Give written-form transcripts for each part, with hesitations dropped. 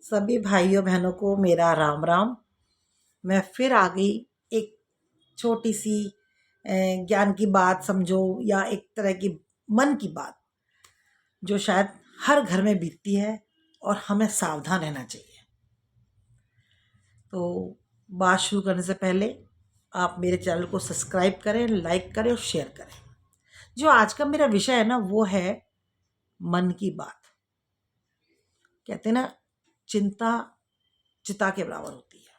सभी भाइयों बहनों को मेरा राम राम। मैं फिर आ गई एक छोटी सी ज्ञान की बात समझो, या एक तरह की मन की बात जो शायद हर घर में बीतती है और हमें सावधान रहना चाहिए। तो बात शुरू करने से पहले आप मेरे चैनल को सब्सक्राइब करें, लाइक करें और शेयर करें। जो आज का मेरा विषय है ना, वो है मन की बात। कहते हैं ना, चिंता चिता के बराबर होती है,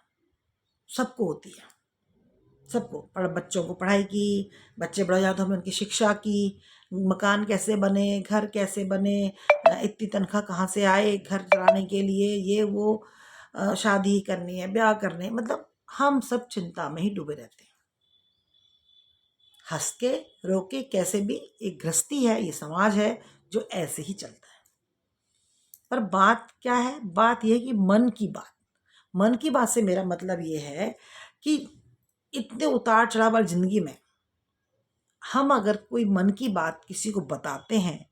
सबको होती है, सबको। बच्चों को पढ़ाई की, बच्चे बड़े जाते हमें उनकी शिक्षा की, मकान कैसे बने, घर कैसे बने, इतनी तनख्वाह कहाँ से आए घर चलाने के लिए, ये वो, शादी करनी है, ब्याह करने, मतलब हम सब चिंता में ही डूबे रहते हैं। हंस के रो के कैसे भी, एक गृहस्थी है, ये समाज है जो ऐसे ही चलता है। पर बात क्या है? बात यह है कि मन की बात। मन की बात से मेरा मतलब ये है कि इतने उतार चढ़ाव वाली जिंदगी में हम अगर कोई मन की बात किसी को बताते हैं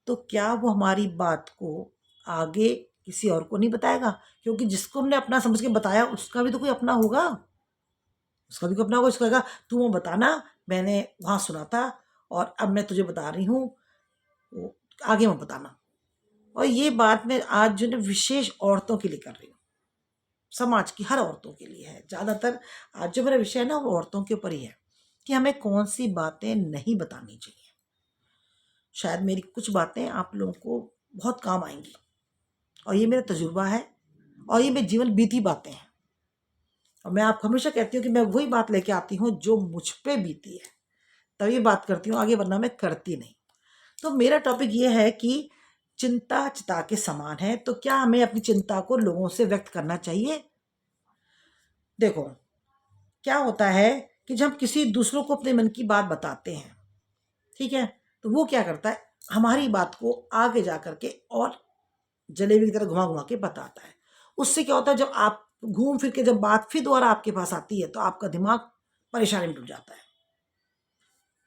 तो क्या वो हमारी बात को आगे किसी और को नहीं बताएगा? क्योंकि जिसको हमने अपना समझ के बताया उसका भी तो कोई अपना होगा, उसका भी कोई अपना होगा। उसको कहेगा तू वो बताना, मैंने वहाँ सुना था और अब मैं तुझे बता रही हूँ, आगे मत बताना। और ये बात मैं आज जो है विशेष औरतों के लिए कर रही हूँ, समाज की हर औरतों के लिए है। ज़्यादातर आज जो मेरा विषय है ना, वो औरतों के ऊपर ही है कि हमें कौन सी बातें नहीं बतानी चाहिए। शायद मेरी कुछ बातें आप लोगों को बहुत काम आएंगी, और ये मेरा तजुर्बा है और ये मेरे जीवन बीती बातें हैं। और मैं आपको हमेशा कहती हूँ कि मैं वही बात लेके आती हूँ जो मुझ पे बीती है, तभी बात करती हूँ आगे, वरना मैं करती नहीं। तो मेरा टॉपिक ये है कि चिंता चिता के समान है, तो क्या हमें अपनी चिंता को लोगों से व्यक्त करना चाहिए? देखो, क्या होता है कि जब किसी दूसरों को अपने मन की बात बताते हैं, ठीक है, तो वो क्या करता है, हमारी बात को आगे जा करके और जलेबी की तरह घुमा घुमा के बताता है। उससे क्या होता है, जब आप घूम फिर के जब बात फिर दोबारा आपके पास आती है तो आपका दिमाग परेशानी में डूब जाता है।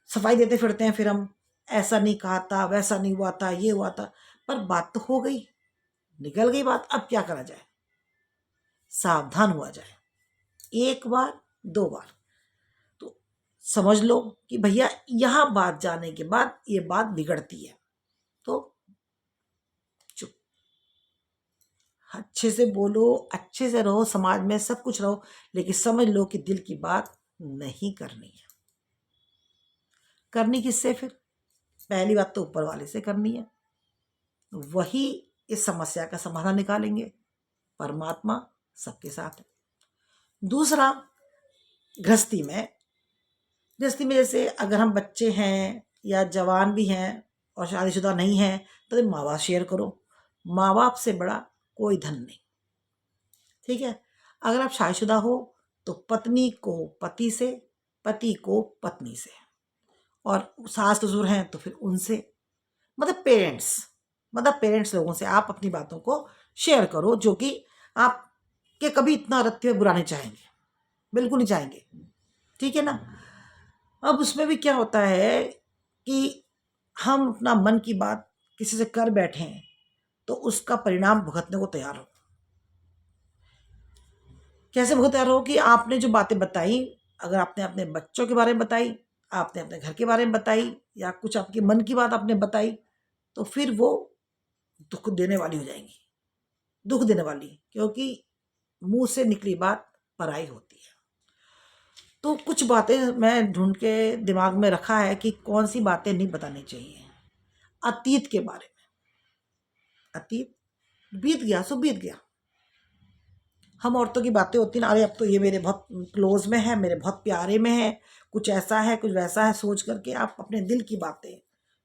सफाई देते फिरते हैं फिर हम, ऐसा नहीं कहा था, वैसा नहीं हुआ था, ये हुआ था। पर बात तो हो गई, निकल गई बात, अब क्या करा जाए? सावधान हुआ जाए। एक बार, दो बार तो समझ लो कि भैया यहां बात जाने के बाद ये बात बिगड़ती है, तो चुप। अच्छे से बोलो, अच्छे से रहो, समाज में सब कुछ रहो, लेकिन समझ लो कि दिल की बात नहीं करनी है। करनी किससे फिर? पहली बात तो ऊपर वाले से करनी है, वही इस समस्या का समाधान निकालेंगे। परमात्मा सबके साथ है। दूसरा, गृहस्थी में, जैसे अगर हम बच्चे हैं या जवान भी हैं और शादीशुदा नहीं हैं, तो माँ बाप शेयर करो। माँ बाप से बड़ा कोई धन नहीं, ठीक है। अगर आप शादीशुदा हो तो पत्नी को पति से, पति को पत्नी से, और सास ससुर हैं तो फिर उनसे, मतलब पेरेंट्स लोगों से आप अपनी बातों को शेयर करो, जो कि आपके कभी इतना रत्ते बुरा नहीं चाहेंगे, बिल्कुल नहीं चाहेंगे, ठीक है ना। अब उसमें भी क्या होता है कि हम अपना मन की बात किसी से कर बैठे हैं तो उसका परिणाम भुगतने को तैयार हो। कैसे भुगत तैयार हो? कि आपने जो बातें बताई, अगर आपने अपने बच्चों के बारे में बताई, आपने अपने घर के बारे में बताई, या कुछ आपके मन की बात आपने बताई, तो फिर वो दुख देने वाली हो जाएंगी, दुख देने वाली, क्योंकि मुंह से निकली बात पराई होती है। तो कुछ बातें मैं ढूंढ के दिमाग में रखा है कि कौन सी बातें नहीं बतानी चाहिए। अतीत के बारे में, अतीत बीत गया सो बीत गया। हम औरतों की बातें होती ना, अरे अब तो ये मेरे बहुत क्लोज में है, मेरे बहुत प्यारे में है, कुछ ऐसा है कुछ वैसा है, सोच करके आप अपने दिल की बातें,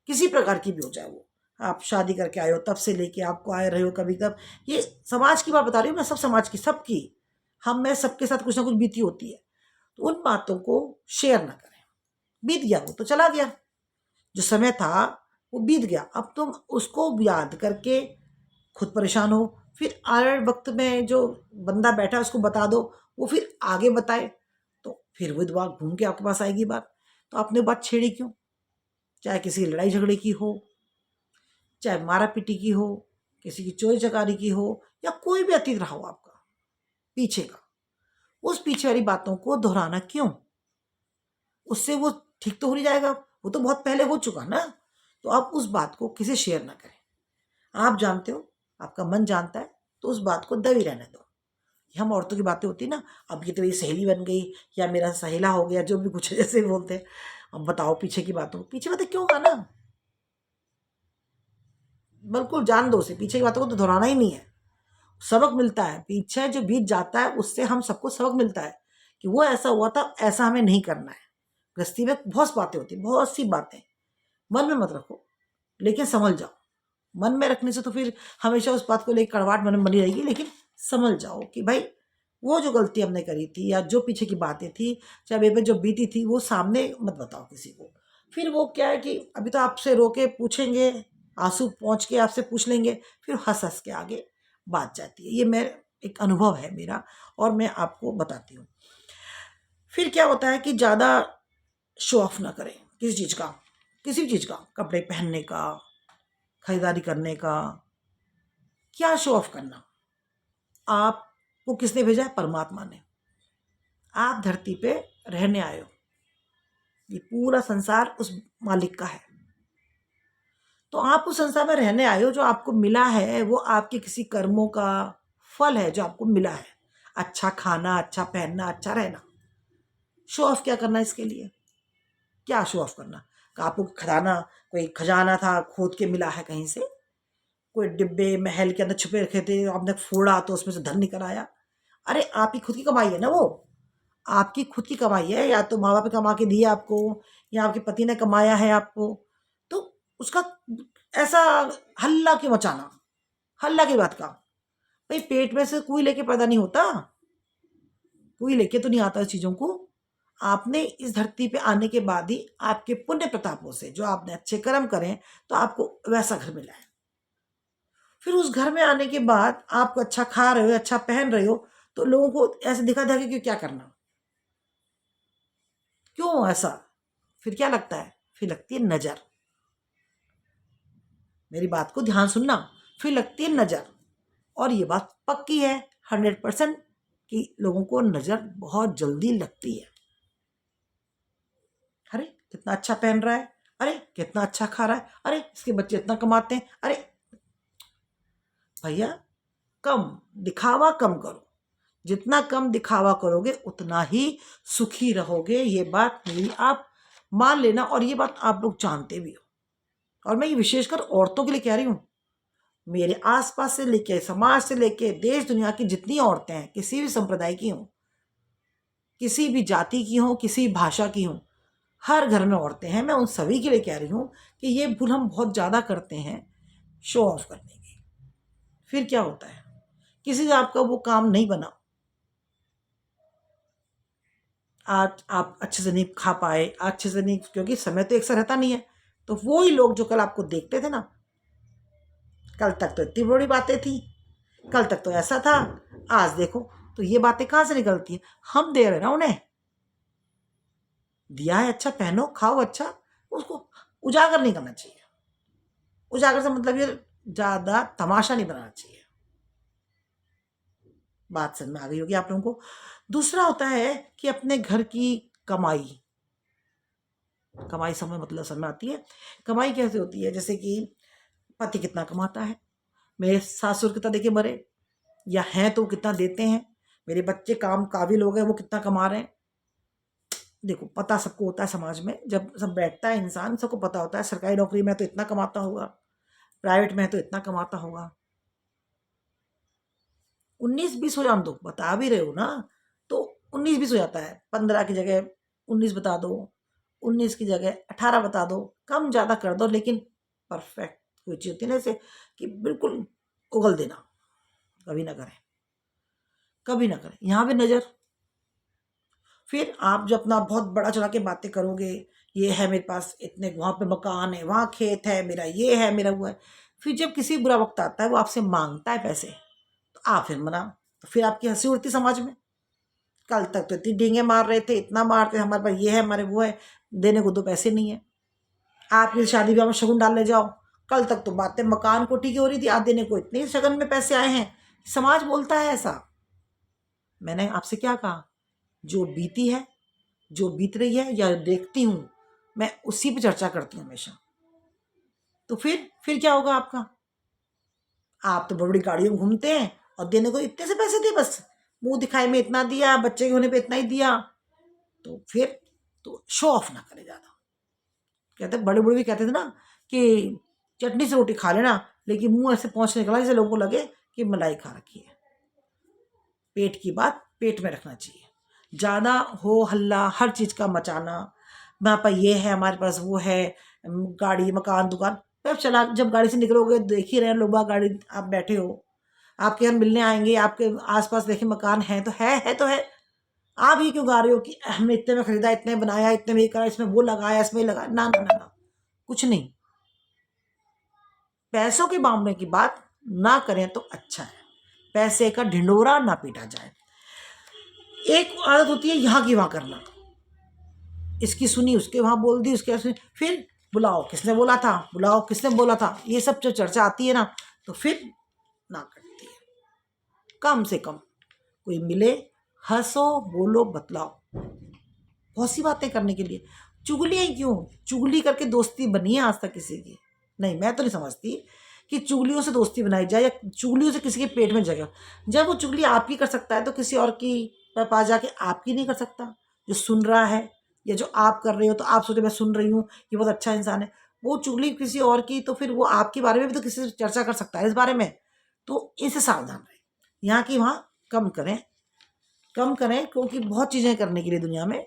किसी प्रकार की भी हो चाहे वो, आप शादी करके आए हो तब से लेके आपको आए रहे हो कभी कब, ये समाज की बात बता रही हूँ मैं, सब समाज की, सबकी, हम में सबके साथ कुछ ना कुछ बीती होती है। तो उन बातों को शेयर ना करें। बीत गया, वो तो चला गया, जो समय था वो बीत गया। अब तुम उसको याद करके खुद परेशान हो, फिर आए वक्त में जो बंदा बैठा है उसको बता दो, वो फिर आगे बताए, तो फिर वो दिमाग घूम के आपके पास आएगी बात। तो आपने बात छेड़ी क्यों? चाहे किसी लड़ाई झगड़े की हो, चाहे मारा पीटी की हो, किसी की चोरी चकारी की हो, या कोई भी अतीत रहा हो आपका पीछे का, उस पीछे वाली बातों को दोहराना क्यों? उससे वो ठीक तो हो नहीं जाएगा, वो तो बहुत पहले हो चुका ना। तो आप उस बात को किसी शेयर ना करें। आप जानते हो, आपका मन जानता है, तो उस बात को दबी रहने दो। हम औरतों की बातें होती ना, अब ये तो मेरी सहेली बन गई या मेरा सहेला हो गया, जो भी कुछ जैसे बोलते हैं। अब बताओ पीछे की बातों, पीछे बातें क्यों आना? बिल्कुल जान दो उसे, पीछे की बातों को तो दोहराना ही नहीं है। सबक मिलता है, पीछे जो बीत जाता है उससे हम सबको सबक मिलता है कि वो ऐसा हुआ था, ऐसा हमें नहीं करना है। गृहस्थी में बहुत बातें होती, बहुत सी बातें मन में मत रखो, लेकिन समझ जाओ। मन में रखने से तो फिर हमेशा उस बात को लेकर कड़वाहट मन में बनी रहेगी, लेकिन समझ जाओ कि भाई वो जो गलती हमने करी थी या जो पीछे की बातें थी, चाहे बेबे जो बीती थी, वो सामने मत बताओ किसी को। फिर वो क्या है कि अभी तो आपसे रो के पूछेंगे, आंसू पहुँच के आपसे पूछ लेंगे, फिर हंस हंस के आगे बात जाती है। ये मेरा एक अनुभव है मेरा, और मैं आपको बताती हूँ। फिर क्या होता है कि ज़्यादा शो ऑफ ना करें किसी चीज़ का, किसी भी चीज़ का, कपड़े पहनने का, खरीदारी करने का। क्या शो ऑफ करना? आपको किसने भेजा है? परमात्मा ने। आप धरती पे रहने आए हो, ये पूरा संसार उस मालिक का है। तो आप उस संसार में रहने आए हो, जो आपको मिला है वो आपके किसी कर्मों का फल है, जो आपको मिला है। अच्छा खाना, अच्छा पहनना, अच्छा रहना। शो ऑफ क्या करना इसके लिए? क्या शो ऑफ करना? कि आपको खजाना, कोई खजाना था खोद के मिला है कहीं से, कोई डिब्बे महल के अंदर छुपे रखे थे, आपने फोड़ा तो उसमें से धन निकल आया। अरे आपकी खुद की कमाई है ना वो, आपकी खुद की कमाई है, या तो माँ बाप ने कमा के दिया आपको, या आपके पति ने कमाया है आपको। तो उसका ऐसा हल्ला क्यों मचाना? हल्ला की बात का, भाई पेट में से कोई लेके पैदा नहीं होता, कोई लेके तो नहीं आता इस चीज़ों को। आपने इस धरती पे आने के बाद ही आपके पुण्य प्रतापों से, जो आपने अच्छे कर्म करें, तो आपको वैसा घर मिला है। फिर उस घर में आने के बाद आप अच्छा खा रहे हो, अच्छा पहन रहे हो, तो लोगों को ऐसे दिखा दिखा के क्या करना? क्यों ऐसा? फिर क्या लगता है? फिर लगती है नजर। मेरी बात को ध्यान सुनना। फिर लगती है नजर, और ये बात पक्की है 100% कि लोगों को नजर बहुत जल्दी लगती है। अरे कितना अच्छा पहन रहा है, अरे कितना अच्छा खा रहा है, अरे इसके बच्चे इतना कमाते हैं। अरे भैया, कम दिखावा कम करो। जितना कम दिखावा करोगे उतना ही सुखी रहोगे। ये बात मेरी आप मान लेना, और ये बात आप लोग जानते भी हो। और मैं ये विशेषकर औरतों के लिए कह रही हूँ। मेरे आसपास से लेके, समाज से लेके, देश दुनिया की जितनी औरतें हैं, किसी भी संप्रदाय की हों, किसी भी जाति की हों, किसी भाषा की हों, हर घर में औरतें हैं। मैं उन सभी के लिए कह रही हूँ कि ये भूल हम बहुत ज़्यादा करते हैं, शो ऑफ करने की। फिर क्या होता है? किसी से आपका वो काम नहीं बना, आज आप अच्छे से नहीं खा पाए, अच्छे से नहीं, क्योंकि समय तो एक सा रहता नहीं है। तो वो ही लोग जो कल आपको देखते थे ना, कल तक तो इतनी बड़ी बातें थी, कल तक तो ऐसा था, आज देखो तो ये बातें कहाँ से निकलती हैं? हम दे रहे ना उन्हें। दिया है, अच्छा पहनो, खाओ, अच्छा, उसको उजागर नहीं करना चाहिए। उजागर से मतलब ये ज़्यादा तमाशा नहीं बनाना चाहिए। बात समझ में आ गई होगी आप लोगों को। दूसरा होता है कि अपने घर की कमाई, कमाई समय मतलब समझ में आती है। कमाई कैसे होती है? जैसे कि पति कितना कमाता है, मेरे सासुर कितना देके मरे, या हैं तो कितना देते हैं, मेरे बच्चे काम काबिल हो गए, वो कितना कमा रहे हैं। देखो पता सबको होता है, समाज में जब सब बैठता है इंसान, सबको पता होता है सरकारी नौकरी में तो इतना कमाता होगा, प्राइवेट में तो इतना कमाता होगा। 19-20 हो जान दो, बता भी रहे हो ना, तो 19-20 हो जाता है। 15 की जगह 19 बता दो, 19 की जगह 18 बता दो, कम ज़्यादा कर दो, लेकिन परफेक्ट कोई चीज़ होती है ना, जैसे कि बिल्कुल उगल देना, कभी ना करें, कभी ना करें। यहाँ भी नज़र। फिर आप जो अपना बहुत बड़ा चढ़ा के बातें करोगे, ये है मेरे पास इतने, वहाँ पे मकान है, वहाँ खेत है, मेरा ये है, मेरा वो है। फिर जब किसी बुरा वक्त आता है, वो आपसे मांगता है पैसे, तो आप फिर मना, तो फिर आपकी हंसी उड़ती समाज में। कल तक तो इतनी डींगे मार रहे थे, इतना मारते, हमारे पास ये है, हमारे वो है, देने को 2 पैसे नहीं है। आप ये शादी ब्याह में शगुन डालने जाओ, कल तक तो बातें मकान कोठी की हो रही थी, आज देने को इतने शगन में पैसे आए हैं, समाज बोलता है ऐसा। मैंने आपसे क्या कहा, जो बीती है, जो बीत रही है या देखती हूँ, मैं उसी पे चर्चा करती हूँ हमेशा। तो फिर क्या होगा आपका? आप तो बड़ी बड़ी गाड़ियों में घूमते हैं और देने को इतने से पैसे दिए, बस मुंह दिखाई में इतना दिया, बच्चे के होने पे इतना ही दिया। तो फिर तो शो ऑफ ना करे ज्यादा। कहते बड़े बड़े भी कहते थे ना कि चटनी से रोटी खा लेना, लेकिन मुंह ऐसे पहुंच निकला जैसे लोगों को लगे कि मलाई खा रखी है। पेट की बात पेट में रखना चाहिए। ज़्यादा हो हल्ला हर चीज़ का मचाना, वहाँ पर ये है, हमारे पास वो है, गाड़ी मकान दुकान, तब चला जब गाड़ी से निकलोगे देख ही रहे हैं लोग, गाड़ी आप बैठे हो, आपके यहाँ मिलने आएंगे, आपके आसपास देखे मकान है तो है तो है। आप ही क्यों गा रहे हो कि हमने इतने में खरीदा, इतने में बनाया, इतने में ये करा, इसमें वो लगाया, इसमें लगाया? ना ना ना ना, कुछ नहीं। पैसों के मामले की बात ना करें तो अच्छा है। पैसे का ढिंडोरा ना पीटा जाए। एक आदत होती है यहाँ की वहाँ करना, इसकी सुनी उसके वहाँ बोल दी, उसके सुनी, फिर बुलाओ किसने बोला था, बुलाओ किसने बोला था, ये सब जो चर्चा आती है ना, तो फिर ना करती है। कम से कम कोई मिले, हंसो बोलो बतलाओ, बहुत सी बातें करने के लिए। चुगलियाँ क्यों? चुगली करके दोस्ती बनी है आज तक किसी की? नहीं, मैं तो नहीं समझती कि चुगलियों से दोस्ती बनाई जाए या चुगलियों से किसी के पेट में जगह। जब वो चुगली आपकी कर सकता है तो किसी और की पास जाके आपकी नहीं कर सकता? जो सुन रहा है या जो आप कर रहे हो तो आप सोचो मैं सुन रही हूँ, ये बहुत अच्छा इंसान है, वो चुगली किसी और की, तो फिर वो आपके बारे में भी तो किसी से चर्चा कर सकता है इस बारे में। तो इससे सावधान रहें, यहाँ की वहाँ कम करें, कम करें, क्योंकि बहुत चीज़ें करने के लिए दुनिया में।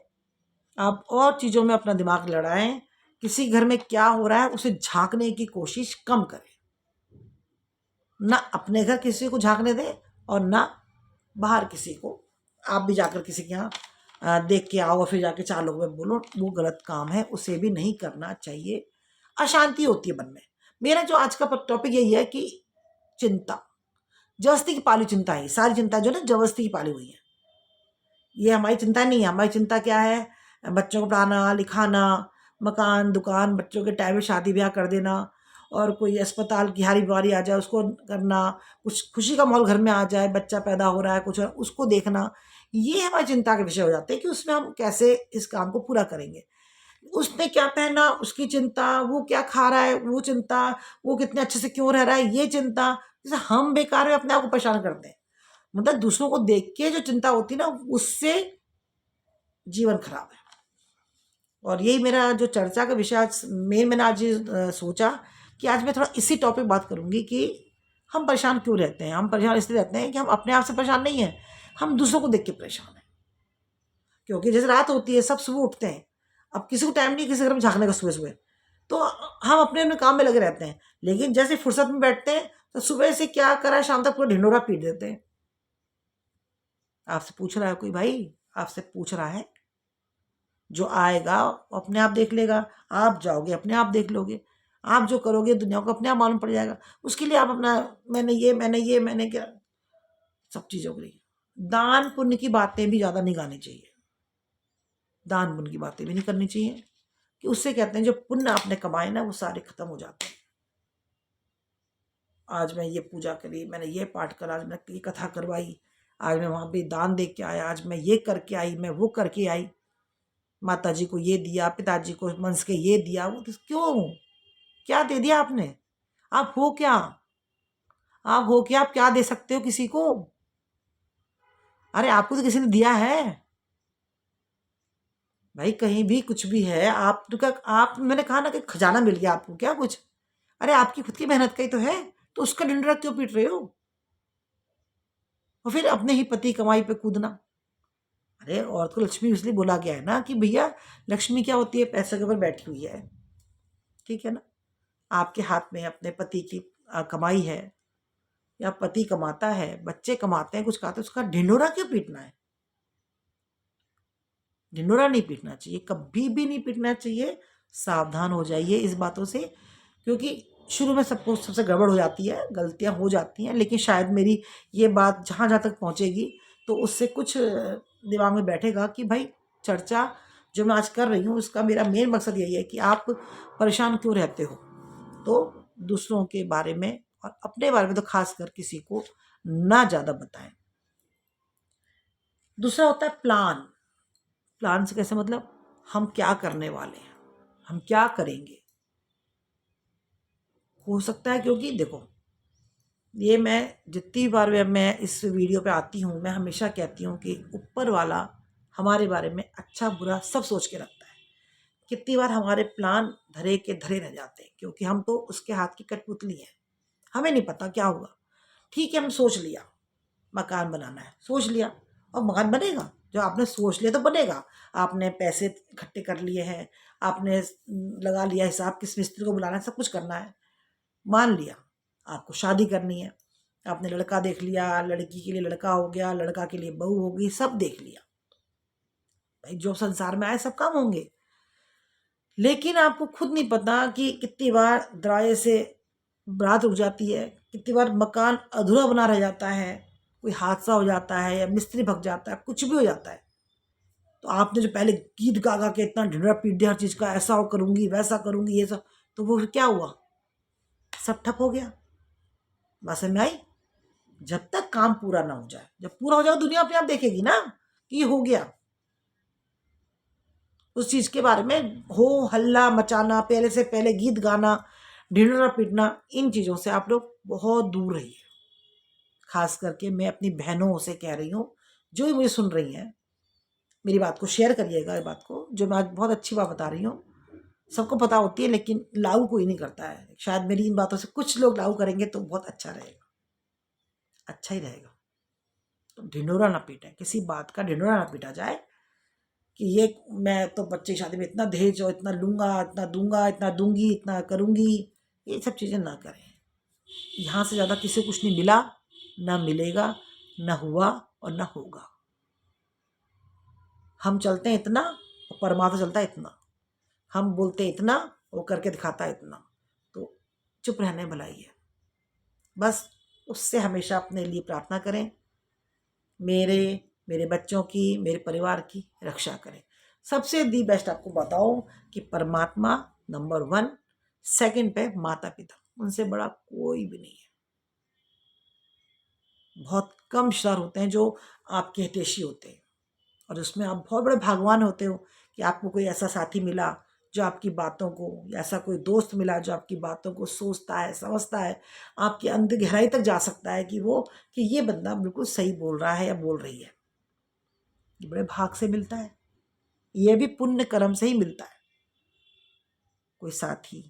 आप और चीज़ों में अपना दिमाग लड़ाएं, किसी घर में क्या हो रहा है उसे झांकने की कोशिश कम करें। ना अपने घर किसी को झांकने दें और ना बाहर किसी को। आप भी जाकर किसी के यहाँ देख के आओ और फिर जाके चार लोगों में बोलो, वो गलत काम है, उसे भी नहीं करना चाहिए। अशांति होती है मन में। मेरा जो आज का टॉपिक यही है कि चिंता, जबरदस्ती की पाली चिंता है, सारी चिंता जो ना जबरदस्ती की पाली हुई है। ये हमारी चिंता नहीं है। हमारी चिंता क्या है? बच्चों को पढ़ाना लिखाना, मकान दुकान, बच्चों के टाइम में शादी ब्याह कर देना, और कोई अस्पताल की हारी बीमारी आ जाए उसको करना, कुछ खुशी का माहौल घर में आ जाए, बच्चा पैदा हो रहा है कुछ, उसको देखना। ये हमारी चिंता के विषय हो जाते हैं कि उसमें हम कैसे इस काम को पूरा करेंगे। उसने क्या पहना उसकी चिंता, वो क्या खा रहा है वो चिंता, वो कितने अच्छे से क्यों रह रहा है ये चिंता। जैसे हम बेकार में अपने आप को परेशान करते हैं। मतलब दूसरों को देख के जो चिंता होती है ना, उससे जीवन खराब है। और यही मेरा जो चर्चा का विषय आज मैंने आज सोचा कि आज मैं थोड़ा इसी टॉपिक बात करूंगी कि हम परेशान क्यों रहते हैं। हम परेशान इसलिए रहते हैं कि हम अपने आप से परेशान नहीं हैं, हम दूसरों को देख के परेशान हैं। क्योंकि जैसे रात होती है, सब सुबह उठते हैं, अब किसी को टाइम नहीं किसी घर में झांकने का सुबह सुबह, तो हम अपने अपने काम में लगे रहते हैं। लेकिन जैसे फुर्सत में बैठते हैं तो सुबह से क्या करा है शाम तक पूरा ढिंडोरा पीट देते हैं। आपसे पूछ रहा है कोई भाई, आपसे पूछ रहा है, जो आएगा अपने आप देख लेगा, आप जाओगे अपने आप देख लोगे, आप जो करोगे दुनिया को अपने आप मालूम पड़ जाएगा। उसके लिए आप अपना मैंने क्या, सब चीज़ों के लिए दान पुण्य की बातें भी ज़्यादा नहीं गानी चाहिए। दान पुण्य की बातें भी नहीं करनी चाहिए, कि उससे कहते हैं जो पुण्य आपने कमाए ना वो सारे खत्म हो जाते हैं। आज मैं ये पूजा करी, मैंने ये पाठ करा, आज मैंने ये कथा करवाई, आज मैं वहाँ पे दान दे के आया, आज मैं ये करके आई, मैं वो करके आई, माता जी को ये दिया, पिताजी को मंस के ये दिया, वो तो क्यों, क्या दे दिया आपने? आप हो क्या? आप हो क्या? आप क्या दे सकते हो किसी को? अरे आपको तो किसी ने दिया है भाई, कहीं भी कुछ भी है। आप तो क्या, आप मैंने कहा ना कि खजाना मिल गया आपको क्या कुछ? अरे आपकी खुद की मेहनत का ही तो है, तो उसका ढिंढोरा क्यों पीट रहे हो? और फिर अपने ही पति कमाई पे कूदना। अरे औरत को लक्ष्मी इसलिए बोला गया है ना कि भैया लक्ष्मी क्या होती है? पैसे के ऊपर बैठी हुई है, ठीक है ना। आपके हाथ में अपने पति की कमाई है, या पति कमाता है, बच्चे कमाते हैं, कुछ खाते हैं, उसका ढिंढोरा क्यों पीटना है? ढिंढोरा नहीं पीटना चाहिए, कभी भी नहीं पीटना चाहिए। सावधान हो जाइए इस बातों से, क्योंकि शुरू में सबको सबसे गड़बड़ हो जाती है, गलतियां हो जाती हैं, लेकिन शायद मेरी ये बात जहाँ जहाँ तक पहुँचेगी तो उससे कुछ दिमाग में बैठेगा कि भाई चर्चा जो मैं आज कर रही हूँ उसका मेरा मेन मकसद यही है कि आप परेशान क्यों रहते हो। तो दूसरों के बारे में और अपने बारे में तो खास कर किसी को ना ज़्यादा बताएं। दूसरा होता है प्लान। प्लान से कैसे मतलब, हम क्या करने वाले हैं, हम क्या करेंगे। हो सकता है, क्योंकि देखो ये मैं जितनी बार मैं इस वीडियो पे आती हूँ, मैं हमेशा कहती हूँ कि ऊपर वाला हमारे बारे में अच्छा बुरा सब सोच के रखता है। कितनी बार हमारे प्लान धरे के धरे रह जाते हैं, क्योंकि हम तो उसके हाथ की कठपुतली हैं, हमें नहीं पता क्या होगा। ठीक है, हम सोच लिया मकान बनाना है, सोच लिया, और मकान बनेगा। जो आपने सोच लिया तो बनेगा। आपने पैसे इकट्ठे कर लिए हैं, आपने लगा लिया हिसाब, किस मिस्त्री को बुलाना है, सब कुछ करना है। मान लिया आपको शादी करनी है, आपने लड़का देख लिया, लड़की के लिए लड़का हो गया, लड़का के लिए बहू हो गई, सब देख लिया। भाई जो संसार में आए सब काम होंगे, लेकिन आपको खुद नहीं पता कि कितनी बार दरवाजे से बारात रुक जाती है, कितनी बार मकान अधूरा बना रह जाता है, कोई हादसा हो जाता है या मिस्त्री भग जाता है, कुछ भी हो जाता है। तो आपने जो पहले गीत गा गा के इतना ढिंढोरा पीट दिया हर चीज़ का, ऐसा हो करूँगी, वैसा करूँगी, ये सब, तो वो फिर क्या हुआ, सब ठप हो गया। बात समझ में आई। जब तक काम पूरा ना हो जाए, जब पूरा हो जाए दुनिया अपने आप देखेगी ना कि ये हो गया। उस चीज़ के बारे में हो हल्ला मचाना, पहले से पहले गीत गाना, ढिंढोरा पीटना, इन चीज़ों से आप लोग बहुत दूर रहिए। खास करके मैं अपनी बहनों से कह रही हूँ, जो भी मुझे सुन रही हैं, मेरी बात को शेयर करिएगा। ये बात को जो मैं आज बहुत अच्छी बात बता रही हूँ, सबको पता होती है लेकिन लागू कोई नहीं करता है। शायद मेरी इन बातों से कुछ लोग लागू करेंगे तो बहुत अच्छा रहेगा, अच्छा ही रहेगा। तो ढिंढोरा ना पीटे, किसी बात का ढिंढोरा ना पीटा जाए कि ये मैं तो बच्चे की शादी में इतना दहेज और इतना लूँगा, इतना दूंगा, इतना दूंगी, इतना करूँगी। ये सब चीज़ें ना करें। यहाँ से ज़्यादा किसी को कुछ नहीं मिला, ना मिलेगा, ना हुआ और ना होगा। हम चलते हैं इतना और परमात्मा चलता है इतना। हम बोलते हैं इतना, वो करके दिखाता है इतना। तो चुप रहने भलाई है। बस उससे हमेशा अपने लिए प्रार्थना करें, मेरे मेरे बच्चों की, मेरे परिवार की रक्षा करें। सबसे दी बेस्ट आपको बताऊं कि परमात्मा नंबर 1, सेकंड पे माता पिता, उनसे बड़ा कोई भी नहीं है। बहुत कम रिश्तेदार होते हैं जो आपके हितैषी होते हैं, और उसमें आप बहुत बड़े भगवान होते हो कि आपको कोई ऐसा साथी मिला जो आपकी बातों को, या ऐसा कोई दोस्त मिला जो आपकी बातों को सोचता है, समझता है, आपके अंदर गहराई तक जा सकता है कि वो कि ये बंदा बिल्कुल सही बोल रहा है या बोल रही है। ये बड़े भाग से मिलता है, ये भी पुण्य कर्म से ही मिलता है। कोई साथी,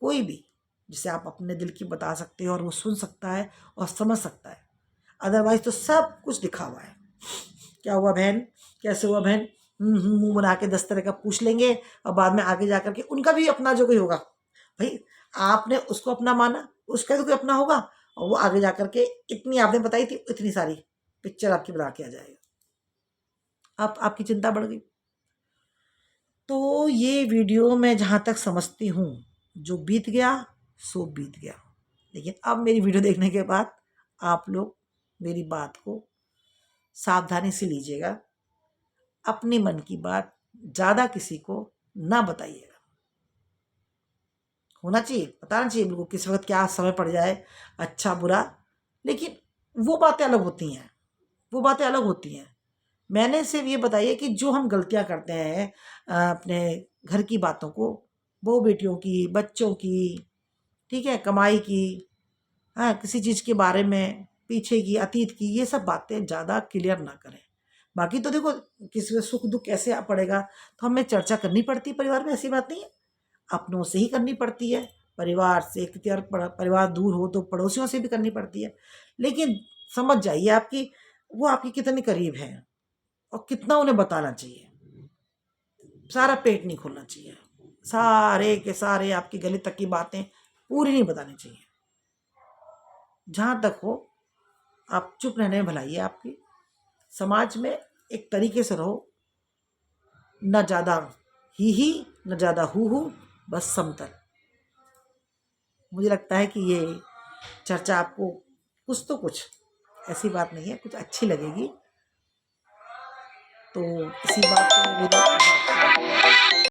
कोई भी, जिसे आप अपने दिल की बता सकते हो और वो सुन सकता है और समझ सकता है। अदरवाइज तो सब कुछ दिखा हुआ है। क्या हुआ बहन, कैसे हुआ बहन, मुंह बना के 10 तरह का पूछ लेंगे, और बाद में आगे जा करके उनका भी अपना जो कोई होगा, भाई आपने उसको अपना माना, उसका तो कोई अपना होगा, और वो आगे जा करके इतनी आपने बताई थी, इतनी सारी पिक्चर आपकी बना के आ जाएगा। आपकी चिंता बढ़ गई। तो ये वीडियो मैं जहाँ तक समझती हूँ, जो बीत गया सो बीत गया। लेकिन अब मेरी वीडियो देखने के बाद आप लोग मेरी बात को सावधानी से लीजिएगा। अपने मन की बात ज़्यादा किसी को ना बताइएगा। होना चाहिए, बताना चाहिए बिल्कुल किस वक्त क्या समय पड़ जाए, अच्छा बुरा, लेकिन वो बातें अलग होती हैं, वो बातें अलग होती हैं। मैंने सिर्फ ये बताइए कि जो हम गलतियां करते हैं अपने घर की बातों को, बहू बेटियों की, बच्चों की, ठीक है, कमाई की, हाँ, किसी चीज़ के बारे में, पीछे की, अतीत की, ये सब बातें ज़्यादा क्लियर ना करें। बाकी तो देखो, किसी का सुख दुख कैसे आ पड़ेगा तो हमें चर्चा करनी पड़ती है परिवार में, ऐसी बात नहीं है। अपनों से ही करनी पड़ती है, परिवार से, क्योंकि अगर परिवार दूर हो तो पड़ोसियों से भी करनी पड़ती है। लेकिन समझ जाइए आपकी, वो आपके कितने करीब हैं और कितना उन्हें बताना चाहिए। सारा पेट नहीं खोलना चाहिए, सारे के सारे आपकी गले तक की बातें पूरी नहीं बतानी चाहिए। जहाँ तक हो आप चुप रहने में भलाई है आपकी। समाज में एक तरीके से रहो, न ज़्यादा ही न ज़्यादा हु, बस समतल। मुझे लगता है कि ये चर्चा आपको कुछ तो कुछ, ऐसी बात नहीं है, कुछ अच्छी लगेगी। तो इसी बात को मेरी